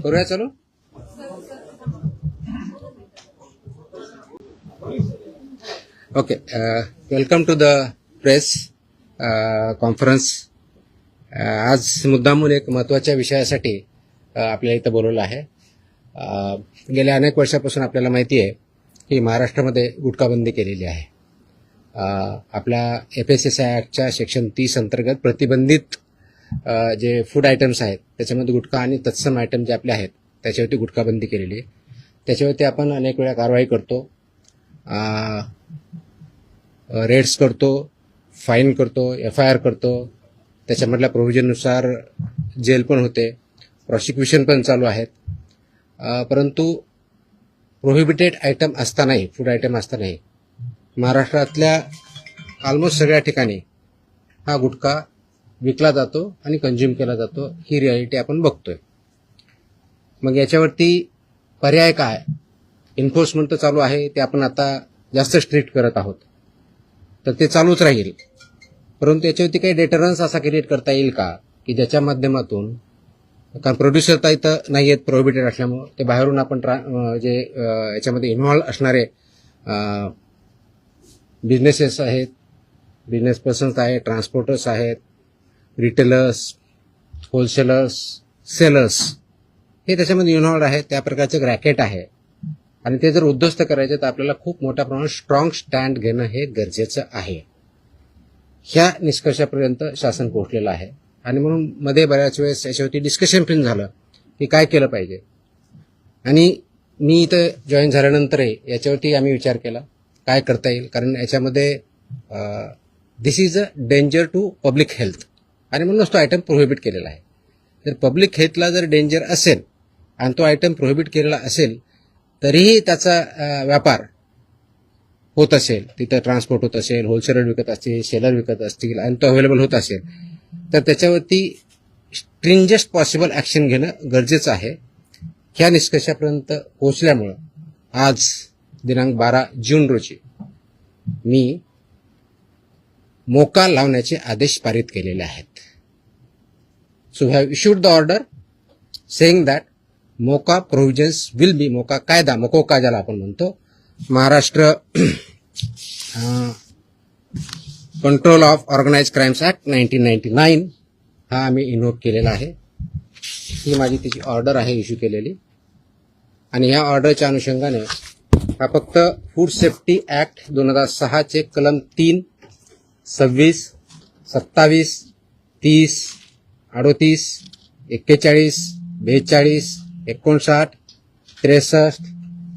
करूया चालू. Okay, welcome to the press conference. आज मुद्दामून एक महत्त्वाच्या विषयासाठी आपल्याला इथं बोलवलं आहे. गेल्या अनेक वर्षापासून आपल्याला माहिती आहे की महाराष्ट्रामध्ये गुटखाबंदी केलेली आहे. आपल्या FSSAI ॲक्टच्या सेक्शन 30 अंतर्गत प्रतिबंधित जे फूड आयटम्स आहेत त्याच्यामध्ये गुटखा आणि तत्सम आयटम जे आपले आहेत त्याच्यावरती गुटखाबंदी केलेली आहे. त्याच्यावरती आपण अनेक वेळा कारवाई करतो, रेड्स करतो, फाईन करतो, FIR करतो. त्याच्यामधल्या प्रोव्हिजननुसार जेल पण होते, प्रॉसिक्युशन पण चालू आहेत. परंतु प्रोहिबिटेड आयटम असतानाही, फूड आयटम असतानाही महाराष्ट्रातल्या ऑलमोस्ट सगळ्या ठिकाणी हा गुटखा विकला जातो आणि कंझ्युम केला जातो. ही रियालिटी आपण बघतोय. मग याच्यावरती पर्याय काय? एन्फोर्समेंट तर चालू आहे, ते आपण आता जास्त स्ट्रिक्ट करत आहोत, तर ते चालूच राहील. परंतु याच्यावरती काही डेटरन्स असा क्रिएट करता येईल का की ज्याच्या माध्यमातून, कारण प्रोड्युसर तर इथं नाही आहेत प्रोहिबिटेड असल्यामुळं, ते बाहेरून आपण जे याच्यामध्ये इन्व्हॉल्व असणारे बिझनेसेस आहेत, बिझनेस पर्सन्स आहेत, ट्रान्सपोर्टर्स आहेत, रिटेलर्स, होलसेलर्स, सेलर्स, हे त्याच्यामध्ये इन्व्हॉल्व आहेत. त्या प्रकारचं रॅकेट आहे आणि ते जर उद्ध्वस्त करायचे तर आपल्याला खूप मोठ्या प्रमाणात स्ट्रॉंग स्टँड घेणं हे गरजेचं आहे. ह्या निष्कर्षापर्यंत शासन पोहोचलेलं आहे आणि म्हणून मध्ये बऱ्याच वेळेस याच्यावरती डिस्कशन पण झालं की काय केलं पाहिजे. आणि मी इथं जॉईन झाल्यानंतरही याच्यावरती आम्ही विचार केला काय करता येईल, कारण याच्यामध्ये this is a danger to public health आणि म्हणूनच तो आयटम प्रोहिबिट केलेला आहे. जर पब्लिक हेल्थला जर डेंजर असेल आणि तो आयटम प्रोहिबिट केलेला असेल तरीही त्याचा व्यापार होत असेल, तिथं ट्रान्सपोर्ट होत असेल, होलसेलर विकत असतील, सेलर विकत असतील आणि तो अवेलेबल होत असेल, तर त्याच्यावरती स्ट्रिंजेस्ट पॉसिबल ॲक्शन घेणं गरजेचं आहे. ह्या निष्कर्षापर्यंत पोहोचल्यामुळं आज दिनांक 12 जून रोजी मी मोका लावण्याचे आदेश पारित केलेले आहेत. So have issued the order saying that MCOCA provisions will be, MCOCA कायदा, मकोका ज्याला आपण म्हणतो, Maharashtra control of organised crimes act 1999 हा आम्ही इन्व्होक केलेला आहे. ही माझी तिची ऑर्डर आहे इश्यू केलेली. आणि ह्या ऑर्डरच्या अनुषंगाने हा फक्त फूड सेफ्टी ॲक्ट 2006 चे कलम 3, 26, 27, 30, 38, 41, 42, 59, 63,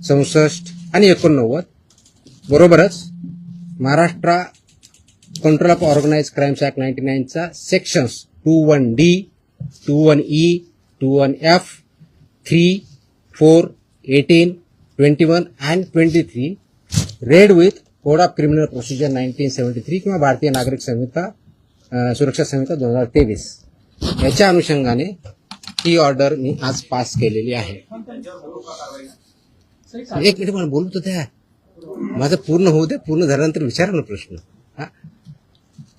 64 आणि 89 बरोबरच Maharashtra control of organised crimes act 99 चा sections 21D, 21E, 21F, 3, 4, 18, 21 and 23 read with code of criminal procedure 1973 किंवा भारतीय नागरिक संहिता सुरक्षा संहिता 2023 याच्या अनुषंगाने ही ऑर्डर मी आज पास केलेली आहे. एक मिनिट मला बोलू तर द्या, माझं पूर्ण होऊ दे, पूर्ण झाल्यानंतर विचारा ना प्रश्न.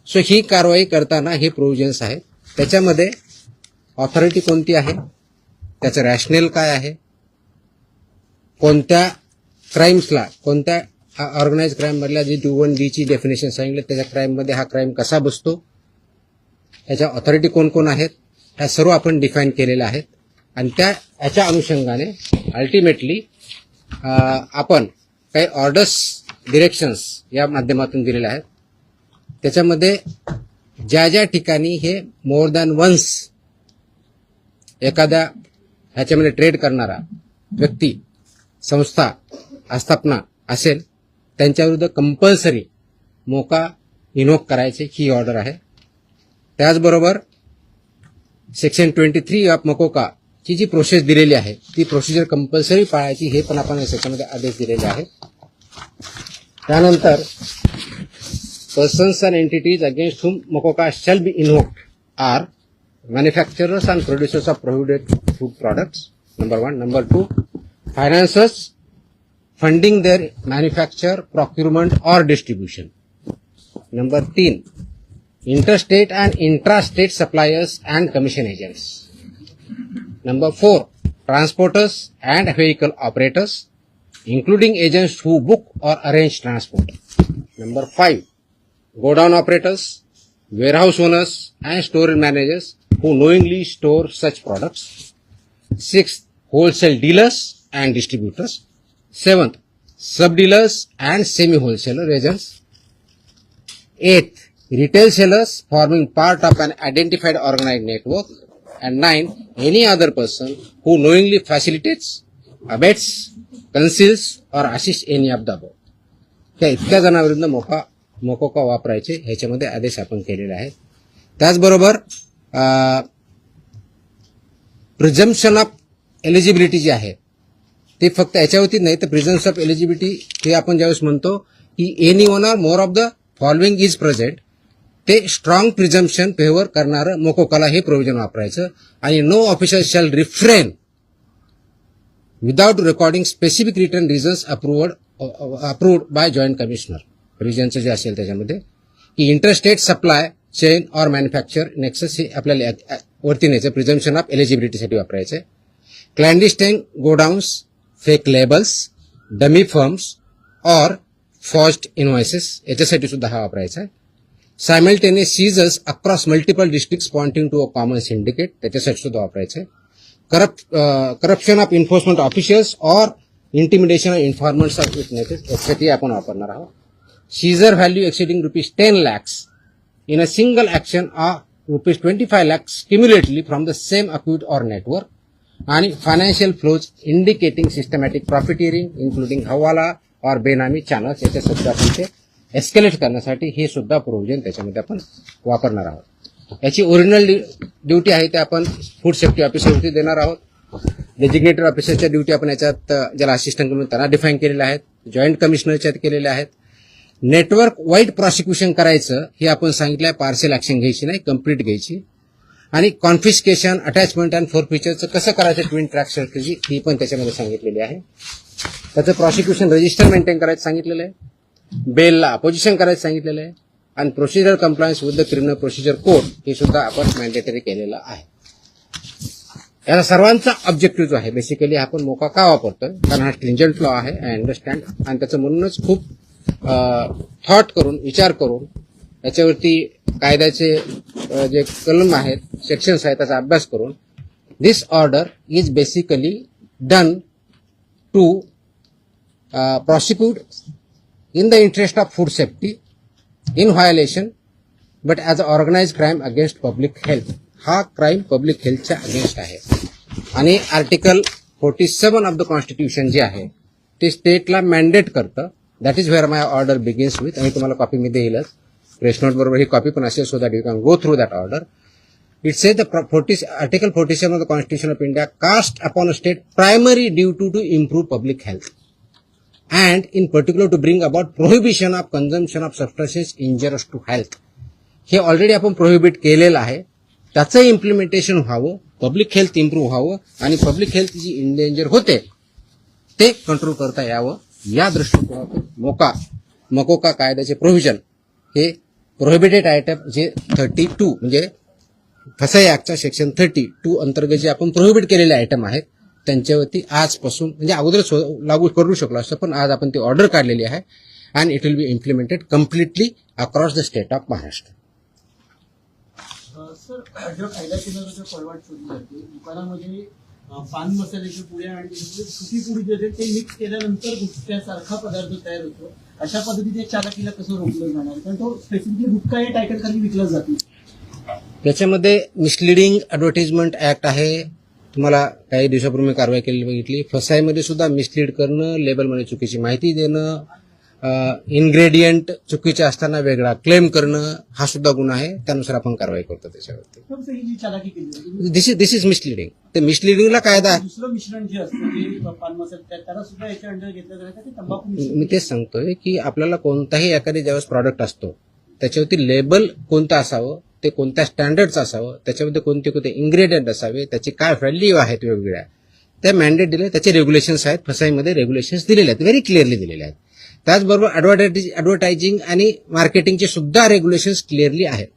सो ही कारवाई करताना हे प्रोव्हिजन्स आहेत. त्याच्यामध्ये ऑथॉरिटी कोणती आहे, त्याचं रॅशनेल काय आहे, कोणत्या क्राईम्सला, कोणत्या ऑर्गनाइज क्राईम मधल्या जी 21D ची डेफिनेशन सांगितलं त्याच्या क्राईम मध्ये हा क्राईम कसा बसतो, याच्या ऑथॉरिटी कोण कोण आहेत, ह्या सर्व आपण डिफाईन केलेल्या आहेत. आणि याच्या अनुषंगाने अल्टिमेटली आपण काही ऑर्डर्स, डिरेक्शन्स या माध्यमातून दिलेल्या आहेत. त्याच्यामध्ये ज्या ज्या ठिकाणी हे मोर दॅन वन्स एखाद्या ह्याच्यामध्ये ट्रेड करणारा व्यक्ती, संस्था, आस्थापना असेल त्यांच्याविरुद्ध कंपल्सरी मोका इन्व्होक करायचे ही ऑर्डर आहे. त्याचबरोबर सेक्शन 23 ऑफ मकोका ची जी प्रोसेस दिलेली आहे ती प्रोसिजर कंपल्सरी पाळायची हे पण आपण या सेक्शनमध्ये आदेश दिलेले आहेत. त्यानंतर persons and entities against whom MCOCA shall be invoked are manufacturers and producers of prohibited food products, number 1. Number 2, financiers funding their manufacture, procurement or distribution. Number 3, interstate and intrastate suppliers and commission agents. Number 4, transporters and vehicle operators, including agents who book or arrange transport. Number 5, godown operators, warehouse owners and store managers who knowingly store such products. 6th, wholesale dealers and distributors. 7th, sub-dealers and semi-wholesaler agents. 8th, retail sellers forming part of an identified organized network. And 9, any other person who knowingly facilitates, abets, conceals or assists any of the above. त्या इतक्या जणांविरुद्ध मोकोका वापरायचे ह्याच्यामध्ये आदेश आपण केलेले आहेत. त्याचबरोबर प्रिझम्पशन ऑफ एलिजिबिलिटी जी आहे ते फक्त याच्यावरती नाही तर प्रिझम्पशन ऑफ एलिजिबिलिटी हे आपण ज्यावेळेस म्हणतो की any one or more of the following is present, ते स्ट्रॉंग प्रिझम्पशन फेवर करणारं मोकोकाला हे प्रोव्हिजन वापरायचं. आणि no officer shall refrain without recording specific return reasons approved by joint commissioner. रिजनचं जे असेल त्याच्यामध्ये की interstate supply chain or manufacture nexus हे आपल्याला वरती न्यायचं प्रिझम्पशन ऑफ एलिजिबिलिटीसाठी वापरायचं. Clandestine godowns, fake labels, dummy firms or forged invoices याच्यासाठी सुद्धा हा वापरायचा आहे. Simultaneous seizures across multiple districts pointing to a common syndicate त्याच्यासाठी सुद्धा वापरायचं आहे. Corruption of enforcement officials or intimidation of informants of witnesses यासाठी आपण वापरणार आहोत. Seizure value exceeding ₹10 lakhs in a single action or ₹25 lakhs cumulatively from the same account or network. आणि financial flows indicating systematic profiteering including हवाला और बेनामी channels याच्या सुद्धा आपण ते एस्केलेट करण्यासाठी हे सुद्धा प्रोव्हिजन त्याच्यामध्ये आपण वापरणार आहोत. याची ओरिजिनल ड्युटी आहे ते आपण फूड सेफ्टी ऑफिसरवरती देणार आहोत. डेजिग्नेटेड ऑफिसरच्या ड्युटी आपण याच्यात ज्याला असिस्टंट म्हणून त्यांना डिफाईन केलेल्या आहेत. जॉईंट कमिशनरच्या केलेल्या आहेत. नेटवर्क वाईड प्रॉसिक्युशन करायचं हे आपण सांगितलं आहे. पार्शियल ऍक्शन घ्यायची नाही, कंप्लीट घ्यायची. आणि कॉन्फिस्केशन, अटॅचमेंट अँड फोरफिचरचं कसं करायचं ट्विन ट्रॅक स्ट्रॅटेजी ही पण त्याच्यामध्ये सांगितलेली आहे. त्याचं प्रॉसिक्युशन रजिस्टर मेंटेन करायचं सांगितलेलं आहे. बेलला अपोजिशन करायचं सांगितलेलं आहे. आणि procedure compliance with the criminal procedure code हे सुद्धा आपण मॅन्डेटरी केलेलं आहे. याचा सर्वांचा ऑब्जेक्टिव्ह जो आहे बेसिकली आपण मोका का वापरतोय कारण हा स्ट्रिंजंट लॉ आहे आय अंडरस्टँड. आणि त्याचं म्हणूनच खूप थॉट करून विचार करून याच्यावरती कायद्याचे जे कलम आहेत सेक्शन्स आहेत त्याचा अभ्यास करून this order is basically done to prosecute in the interest of food safety in violation but as an organized crime against public health. हा क्राईम पब्लिक हेल्थच्या अगेन्स्ट आहे. आणि आर्टिकल 47 ऑफ द कॉन्स्टिट्यूशन जे आहे ते स्टेटला मॅन्डेट करतं. That is where my order begins with. आणि तुम्हाला copy me देईलच, press note बरोबर ही कॉपी पण असेल so that you can go through that order. It says the Article 47 of the Constitution of India cast upon a state primary duty to improve public health and in particular to bring about prohibition of consumption of substances injurious to health. हे already आपण prohibit केलेलं आहे. त्याचं implementation व्हावं, public health improve व्हावं आणि public health जी endanger होते ते कंट्रोल करता यावं या दृष्टिकोनातून मकोका कायद्याचे प्रोव्हिजन हे प्रोहिबिटेड आयटम जे 32 म्हणजे फसाई ऍक्टच्या सेक्शन 32 अंतर्गत जे आपण प्रोहिबिट केलेले आयटम आहेत त्यांच्यावरती आजपासून म्हणजे अगोदर लागू करू शकलो असतं पण आज आपण ती ऑर्डर काढलेली आहे and it will B implemented completely across the state of Maharashtra. Sir, जो कायदा केंद्राचा जो फॉरवर्ड शोधली जाते दुकानामध्ये पान मसाल्याची पुड्या आणि सुकी पुडी जे ते मिक्स केल्यानंतर गुटख्यासारखा पदार्थ तयार होतो. अशा पद्धतीने चालकीला कसं रोखलं जाणार कारण तो स्पेसिफिकली गुटखा या टायटल खाली विकला जातो. त्याच्यामध्ये मिसलिडिंग ऍडव्हर्टाइजमेंट ऍक्ट आहे. तुम्हाला काही दिवसापूर्वी कारवाई केलेली बघितली. फसाईमध्ये सुद्धा मिसलीड करणं, लेबलमध्ये चुकीची माहिती देणं, इन्ग्रेडियंट चुकीचे असताना वेगळा क्लेम करणं हा सुद्धा गुन्हा आहे. त्यानुसार आपण कारवाई करतो त्याच्यावरती. दिस इज मिसलिडिंग. ते मिसलिडिंगला कायदा आहे. दुसरं मिश्रण जे असतं ते पान मसाला त्याला सुद्धा याच्या अंडर घेतलं जातं ते तंबाखू. मी तेच सांगतोय की आपल्याला कोणताही एखादी ज्यावेळेस प्रॉडक्ट असतो त्याच्यावरती लेबल कोणतं असावं, ते कोणत्या स्टँडर्डचं असावं, त्याच्यामध्ये कोणते कोणते इन्ग्रेडियंट असावे, त्याची काय व्हॅल्यू आहेत वेगवेगळ्या त्या मॅन्डेट दिले. त्याचे रेग्युलेशन्स आहेत. फसाईमध्ये रेग्युलेशन्स दिलेले आहेत, व्हेरी क्लिअरली दिलेले आहेत. त्याचबरोबर ऍडव्हर्टायझिंग आणि मार्केटिंगचे सुद्धा रेग्युलेशन्स क्लिअरली आहेत.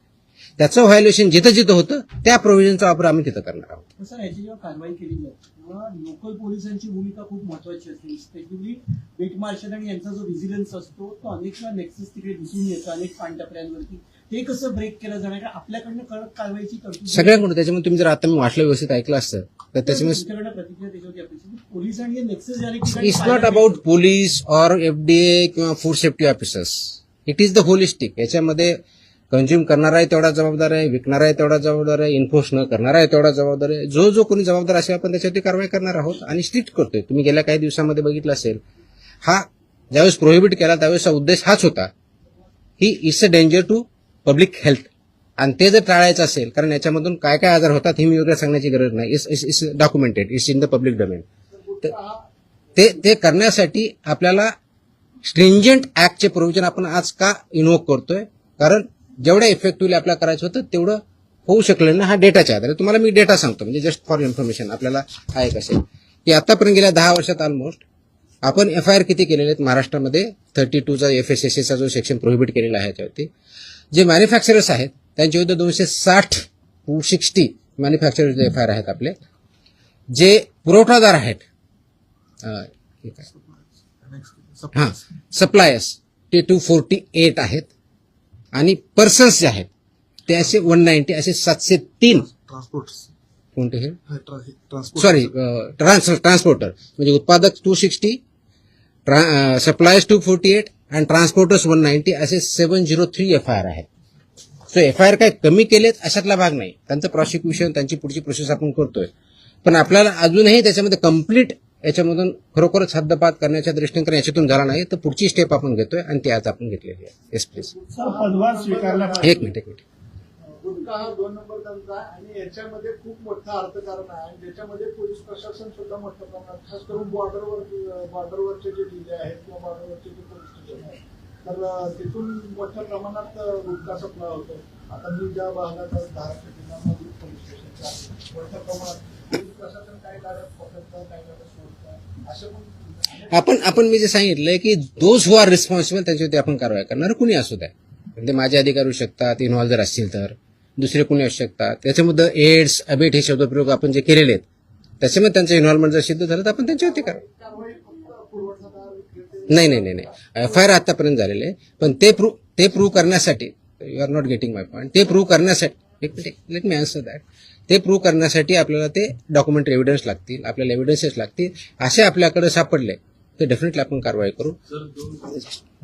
त्याचं व्हायोलेशन जिथं जिथं होतं त्या प्रोव्हिजनचा वापर आम्ही तिथं करणार आहोत. पण सर याची जेव्हा कारवाई केली जाते तेव्हा लोकल पोलिसांची भूमिका खूप महत्वाची असते. स्पेशली बीट मार्शल आणि यांचा जो व्हिजिलन्स असतो तो अनेक वेळा नेक्सस तिकडे दिसून येतो अनेक पानटपऱ्यांवरती. ते कसं ब्रेक केलं जाणार का आपल्याकडनं कडक कारवाईची तरतूद सगळ्यांकडून. त्याच्यामुळे तुम्ही जर आता मी वाचलं व्यवस्थित ऐकलं असतं तर त्याच्यामुळे तुमच्याकडनं प्रतिक्रिया त्याच्यावरती अपेक्षित. पोलीस आणि नेक्सस झाले की it's not about police or FDA किंवा food safety officers. It is the holistic. याच्यामध्ये कंझ्युम करणारा आहे तेवढा जबाबदार आहे, विकणारा आहे तेवढा जबाबदार आहे, इन्फोर्स न करणारा आहे तेवढा जबाबदार आहे. जो कोणी जबाबदार असेल आपण त्याच्यावरती कारवाई करणार आहोत आणि स्ट्रिक्ट करतोय. तुम्ही गेल्या काही दिवसामध्ये बघितलं असेल, हा ज्यावेळेस प्रोहिबिट केला त्यावेळेसचा उद्देश हाच होता की it's a danger to public health. आणि ते जर टाळायचं असेल, कारण याच्यामधून काय काय आजार होतात हे मी वेगळं सांगण्याची गरज नाही. It's documented, it's in the public domain. ते करण्यासाठी आपल्याला स्ट्रिंजंट ऍक्टचे प्रोव्हिजन आपण आज का इन्व्होक करतोय? कारण जेवढ्या इफेक्टिव्हली आपल्याला करायचं होतं तेवढं होऊ शकलं ना. हा डेटाच्या आधारे तुम्हाला मी डेटा सांगतो, म्हणजे जस्ट फॉर इन्फॉर्मेशन आपल्याला हा एक असेल की आतापर्यंत गेल्या 10 वर्षात ऑलमोस्ट आपण FIR किती केलेले आहेत महाराष्ट्रामध्ये. 32चा FSSAचा जो सेक्शन प्रोहिबिट केलेला आहे याच्यावरती. जे मॅन्युफॅक्चरर्स आहेत त्यांच्या विरुद्ध 260 मॅन्युफॅक्चरर्स FIR आहेत आपले. जे पुरवठादार आहेत सप्लायर्स ते 248 आहेत आणि पर्सन्स जे आहेत ते असे 190, असे 703 कोणते हे सॉरी ट्रान्सपोर्टर म्हणजे उत्पादक 260, सप्लायर्स 248 आणि ट्रान्सपोर्टर्स 190 असे 703 FIR आहेत. सो FIR काय कमी केलेत अशातला भाग नाही. त्यांचं प्रॉसिक्युशन त्यांची पुढची प्रोसेस आपण करतोय. पण आपल्याला अजूनही त्याच्यामध्ये कम्प्लीट याच्यामधून खरोखरच हद्दपात करण्याच्या दृष्टीने कारण याच्यातून झाला नाही तर पुढची स्टेप आपण घेतोय आणि ती आज आपण घेतलेली आहे. Yes please. पदभार स्वीकारला एक मिनिट. गुटखा हा 2 नंबर धंदा आहे आणि याच्यामध्ये खूप मोठं अर्थकारण आहे आणि ज्याच्यामध्ये पोलीस प्रशासन सुद्धा मोठ्या प्रमाणात खास करून बॉर्डरवरचे जे जिल्हे आहेत किंवा बॉर्डरवरचे जे पोलीस स्टेशन आहेत तर तिथून मोठ्या प्रमाणात गुटखा सप्लाय होतो. आता मी ज्या भागात धाराशिव जिल्ह्यामध्ये पोलीस स्टेशनच्या मोठ्या प्रमाणात पोलीस प्रशासन काही गाड्या पकडतं काही गाड्या सोडतं अशा पण आपण मी जे सांगितलंय की दोज हु आर रिस्पॉन्सिबल त्यांच्यावरती आपण कारवाई करणार. कुणी असू द्या, म्हणजे माझे अधिकारी होऊ शकतात, इन्व्हॉल्व जर असतील तर दुसरे कुणी असू शकतात. त्याच्यामध्ये एड्स अबेट हे शब्दप्रयोग आपण जे केलेले आहेत त्याच्यामध्ये त्यांचं इन्व्हॉल्वमेंट जर सिद्ध झालं तर आपण त्यांच्यावरती कारवाई. नाही FIR आतापर्यंत झालेले आहे. पण ते प्रूव्ह करण्यासाठी you are not getting my point. ते प्रूव्ह करण्यासाठी लेट मी आन्सर दॅट. ते प्रूव्ह करण्यासाठी आपल्याला ते डॉक्युमेंटरी एव्हिडन्स लागतील, आपल्याला एव्हिडन्सेस लागतील. असे आपल्याकडे सापडले तर डेफिनेटली आपण कारवाई करू.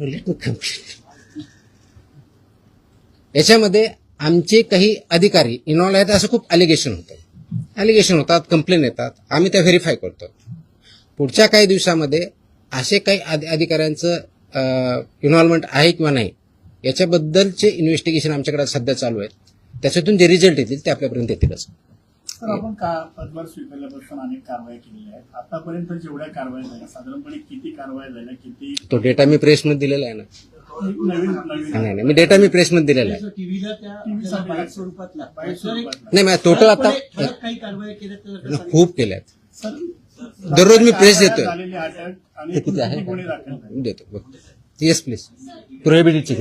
Let me complete. याच्यामध्ये आमचे काही अधिकारी इन्व्हॉल्व आहेत असं खूप अलिगेशन होतात, कंप्लेन येतात. आम्ही त्या व्हेरीफाय करतो. पुढच्या काही दिवसामध्ये असे काही अधिकाऱ्यांचं इन्व्हॉल्वमेंट आहे किंवा नाही याच्याबद्दलचे इन्व्हेस्टिगेशन आमच्याकडे सध्या चालू आहेत. त्याच्यातून जे रिझल्ट येतील ते आपल्यापर्यंत येतीलच. सर आपण पदभार स्वीकारल्यापासून अनेक कारवाया केलेल्या आहेत. आतापर्यंत जेवढ्या कारवाया झाल्या साधारणपणे किती कारवाया झाल्या किती तो डेटा मी प्रेसमध्ये दिलेला आहे ना. नाही मी डेटा मी प्रेसमध्ये दिलेला आहे. टीव्हीला त्या बाईट स्वरूपात नाही माझ्या टोटल आता काही कारवाई केल्या तर खूप केल्यात. दररोज मी प्रेस देतोय. झालेली अटक आणि हे किती आहे गुन्हे दाखल झाले. देतो बघतो. Yes please. प्रोहिबिटेडची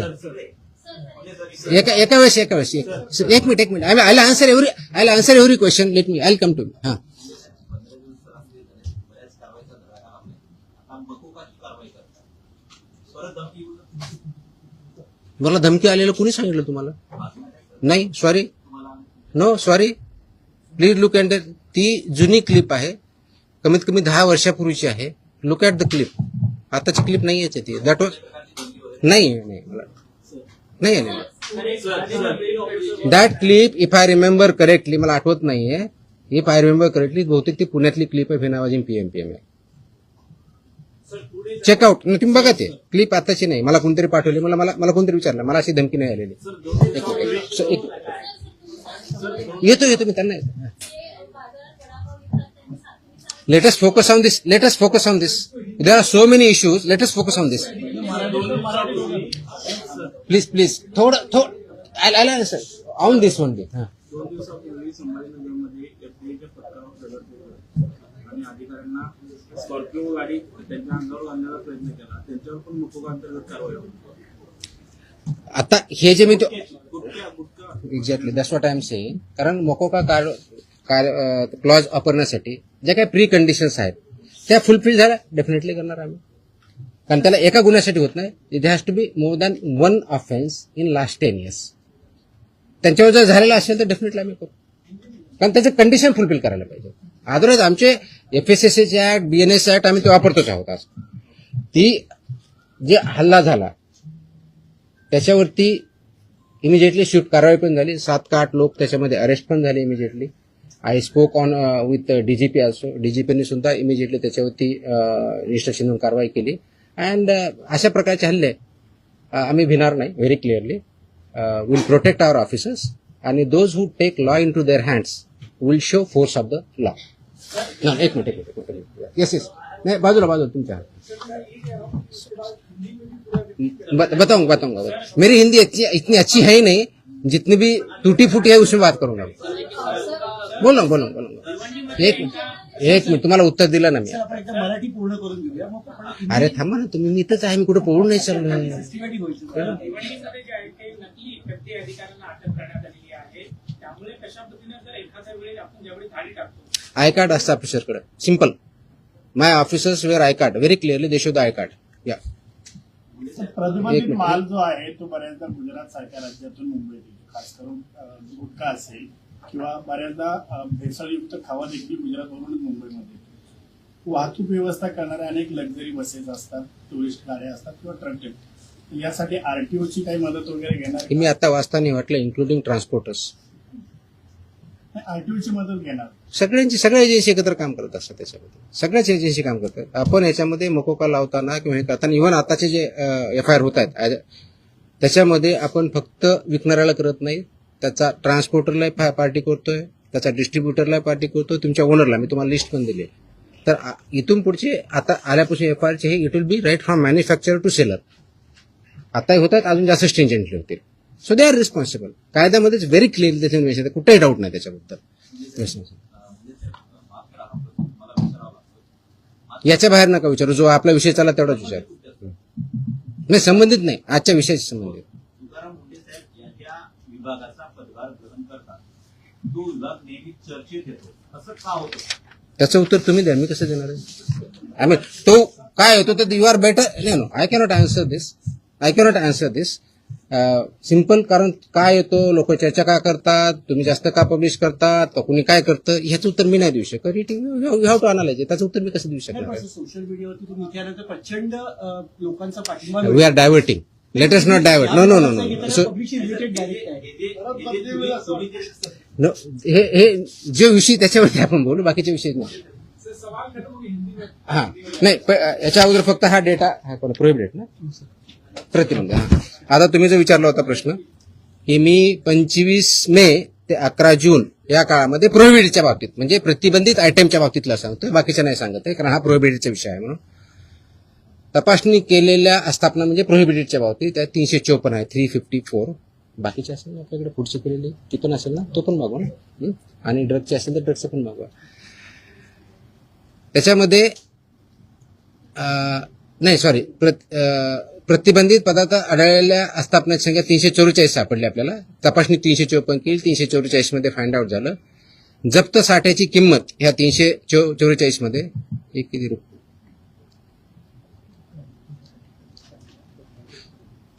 एका वेळेस एक minute I answer every question. Let me I come to हा. मला धमकी आलेलं कोणी सांगितलं तुम्हाला? नाही sorry, no sorry, please look at ती जुनी क्लिप आहे, कमीत कमी 10 वर्षापूर्वीची आहे. Look at the clip. आताची क्लिप नाही याची ती. दॅट वॉज नाही that clip if I remember correctly, मला आठवत नाहीये, इफ आय रिमेंबर करेक्टली बहुतेक ती पुण्यातली क्लिप आहे. फेनावाजी PMPM आहे. चेकआउट तुम्ही बघा ते क्लिप आताची नाही. मला कोणतरी पाठवली, मला कोणतरी विचारलं, मला अशी धमकी नाही आलेली. येतो मी त्यांना. Let us focus on this. There are so many issues. Let us focus on this. Please. थोडं I'll answer on this one day. 2 दिवसापूर्वी संभाजीनगरमध्ये FDAच्या पथकावर दगड फेकला आणि अधिकाऱ्यांना स्कॉर्पिओ गाडी त्यांच्या अंगावर आणण्याचा प्रयत्न केला. त्यांच्यावर पण मकोका अंतर्गत कारवाई होती. आता हे जे मी gutkha exactly that's what I am saying. कारण मोकोका क्लॉज वापरण्यासाठी ज्या काही प्री कंडिशन्स आहेत त्या फुलफिल झाल्या डेफिनेटली करणार आम्ही. कारण त्याला एका गुन्ह्यासाठी होत नाही. It has to be more than one offence in last 10 years. त्यांच्यावर जर झालेला असेल तर डेफिनेटली आम्ही करू. कारण त्याचं कंडिशन फुलफिल करायला पाहिजे. अदरवाईज आमचे FSSAचे ऍक्ट, BNS ऍक्ट आम्ही ते वापरतोच आहोत. आज ती जे हल्ला झाला त्याच्यावरती इमिजिएटली शिफ्ट कारवाई पण झाली. 7 का 8 लोक त्याच्यामध्ये अरेस्ट पण झाले immediately. I spoke on with DGP also. DGPने सुद्धा इमिजिएटली त्याच्यावरती इन्स्ट्रक्शन देऊन कारवाई केली. अँड अशा प्रकारचे हल्ले आम्ही भिणार नाही. Very clearly will protect our officers आणि those who take law into their hands will show force of the law. एक मिनिट. येस नाही बाजूला तुमच्या बताऊंगा. मेरी हिंदी इतनी अच्छी है ही नहीं. जितनी भी टूटी फूटी है उसमें बात करूंगा. बोलूंगा. एक मिनिट तुम्हाला उत्तर दिलं ना मी. आपण एकदा मराठी पूर्ण करून घेऊया मग आपण अरे थांबा ना तुम्ही. मी इथंच आहे. मी कुठे पळून नाही चाललोय. सिस्टमॅटिक होईल. भिवंडीमध्ये जे आहे ते नकली व्यक्ती अधिकाऱ्यांना अटक करण्यात आलेली आहे. त्यामुळे कशा पद्धतीने जर एखाद्या वेळेस आपण ज्यावेळी थाळी टाकतो आय कार्ड असतं ऑफिसरकडे. Simple. My officers wear I card. Very clearly they show the I card. या प्रतिबंधित माल जो आहे तो बऱ्याचदा गुजरात सारख्या राज्यातून मुंबईत येतो. खास करून गुटखा असेल किंवा बऱ्याचदा भेसळयुक्त खावा देखील गुजरातवरून मुंबईमध्ये येतो. वाहतूक व्यवस्था करणाऱ्या अनेक लक्झरी बसेस असतात, टुरिस्ट गाड्या असतात किंवा ट्रक. यासाठी RTOची काही मदत वगैरे घेणार? मी आता वाचताना वाटलं इन्क्लुडिंग ट्रान्सपोर्टर्स. RTOची मदत घेणार? सगळ्या एजन्सी एकत्र काम करत असतात. त्याच्यामध्ये सगळ्याच एजन्सी काम करतात. आपण याच्यामध्ये मकोका लावताना किंवा हे करताना इव्हन आताचे जे FIR होत आहेत त्याच्यामध्ये आपण फक्त विकणाऱ्याला करत नाही. त्याचा ट्रान्सपोर्टरला पार्टी करतोय, त्याचा डिस्ट्रीब्युटरला पार्टी करतोय, तुमच्या ओनरला. मी तुम्हाला लिस्ट पण दिली. तर इथून पुढचे आता आल्यापासून FIRचे हे it will be right from manufacturer to seller. आताही होत आहेत, अजून जास्त स्ट्रिंजंटली होतील. So they are responsible. कायद्यामध्येच व्हेरी क्लिअरली त्याचे मेन्शन आहे. कुठेही डाऊट नाही त्याच्याबद्दल. याच्या बाहेर नका विचारू. जो आपला विषय चालला तेवढाच विचार. नाही संबंधित नाही. आजच्या विषयाशी संबंधित. तुकाराम मुंडे साहेब या विभागाचा पदभार ग्रहण करतात. तो विभाग नेहमी चर्चेत येतो. असं का होतं? त्याचं उत्तर तुम्ही द्या. मी कसं देणार आहे? आय मीन तो काय होतो तर you are better. No I cannot answer this. Simple. कारण काय येतो, लोक चर्चा का करतात, तुम्ही जास्त का पब्लिश करतात, तर कुणी काय करतं, ह्याचं उत्तर मी नाही देऊ शकत. You have to analyse. त्याचं उत्तर मी कसं देऊ शकणार? सोशल मीडियावरती तुम्ही इथे आल्यानंतर प्रचंड लोकांचा पाठिंबा we are diverting. Let us not divert. No. So no हे जे विषय त्याच्यावरती आपण बोलू, बाकीचे विषय नाही. हा नाही याच्या अगोदर फक्त हा डेटा प्रोहिबिटेड ना प्रतिबंध. आता तुम्ही जो विचारला होता प्रश्न की मी 25 मे ते 11 जून या काळामध्ये प्रोहिबिटेडच्या बाबतीत म्हणजे प्रतिबंधित आयटमच्या बाबतीतला सांगतोय, बाकीच्या नाही सांगत आहे कारण हा प्रोहिबिटेडचा विषय आहे. म्हणून तपासणी केलेल्या आस्थापना म्हणजे प्रोहिबिटेडच्या बाबतीत त्या 354 आहे. 354 बाकीचे असेल ना आपल्याकडे पुढचे केलेले तिथून असेल ना तो पण मागवा ना. आणि ड्रगचे असेल तर ड्रगचं पण मागवा. त्याच्यामध्ये नाही सॉरी प्रतिबंधित पदार्थ आढळलेल्या आस्थापनाची संख्या 344 सापडली आपल्याला. तपासणी 354 केली. 344 मध्ये फाइंड आउट झालं. जप्त साठ्याची किंमत ह्या 344 मध्ये किती रुपये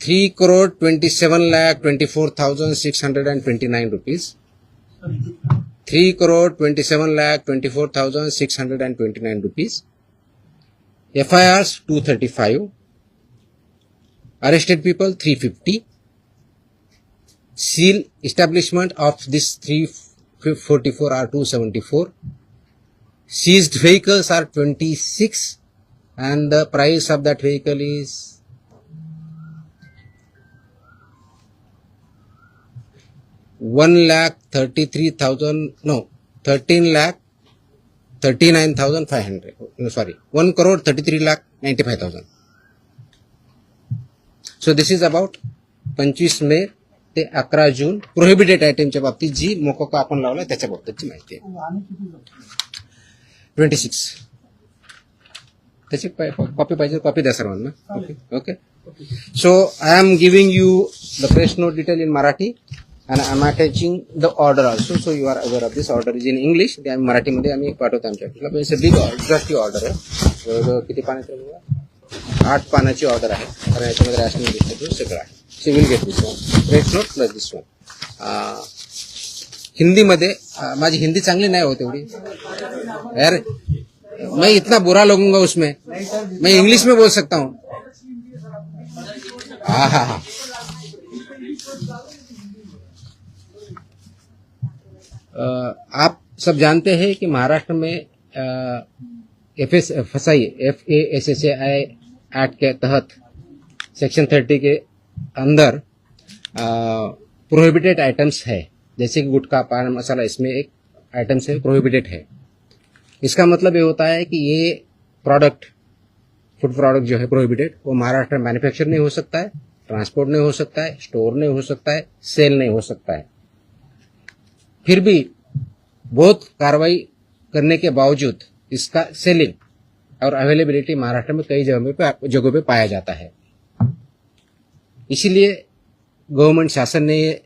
3,27,24,629 rupees. 3,27,24,629 rupees. FIRs 235. Arrested people 350. Seal establishment of this 344 are 274. Seized vehicles are 26 and the price of that vehicle is 13,39,500. Sorry, 1,33,95,000. So this is about 25 मे ते 11 जून प्रोहिबिटेड आयटमच्या बाबतीत जी मोकोका आपण लावला त्याच्या बाबतीतची माहिती आहे. 26. त्याची कॉपी पाहिजे कॉपी द्या सर्वांना. Okay. So I am giving you the press note detail in Marathi and I'm attaching the order also, so you are aware of this. Order is in English. ते आम्ही मराठीमध्ये आम्ही पाठवतो आमच्या ऑफिसला. बिग ऑर्डर ऑर्डर आहे. जवळजवळ किती पानाची आहे? 8 पानाची ऑर्डर आहे. कारण याच्यामध्ये रॅशनिंग डिस्ट्रीब्यूट सगळं आहे. She will get this one. Rate note plus this one. हिंदीमध्ये माझी हिंदी चांगली नाही होत एवढी यार. मैं इतना बुरा लगूंगा उसमें. मैं इंग्लिश में बोल सकता हूँ. हाँ हाँ हाँ. आप सब जानते हैं कि महाराष्ट्र में FSSAI एक्ट के तहत सेक्शन 30 के अंदर प्रोहिबिटेड आइटम्स है, जैसे कि गुटखा, पान मसाला, इसमें एक आइटम से प्रोहिबिटेड है. इसका मतलब ये होता है कि ये प्रोडक्ट, फूड प्रोडक्ट जो है प्रोहिबिटेड, वो महाराष्ट्र में मैन्युफैक्चर नहीं हो सकता है, ट्रांसपोर्ट नहीं हो सकता है, स्टोर नहीं हो सकता है, सेल नहीं हो सकता है. फिर भी बहुत कार्रवाई करने के बावजूद इसका सेलिंग और अवेलेबिलिटी महाराष्ट्र में कई जगहों पे पाया जाता है. इसीलिए गवर्नमेंट शासन ने ये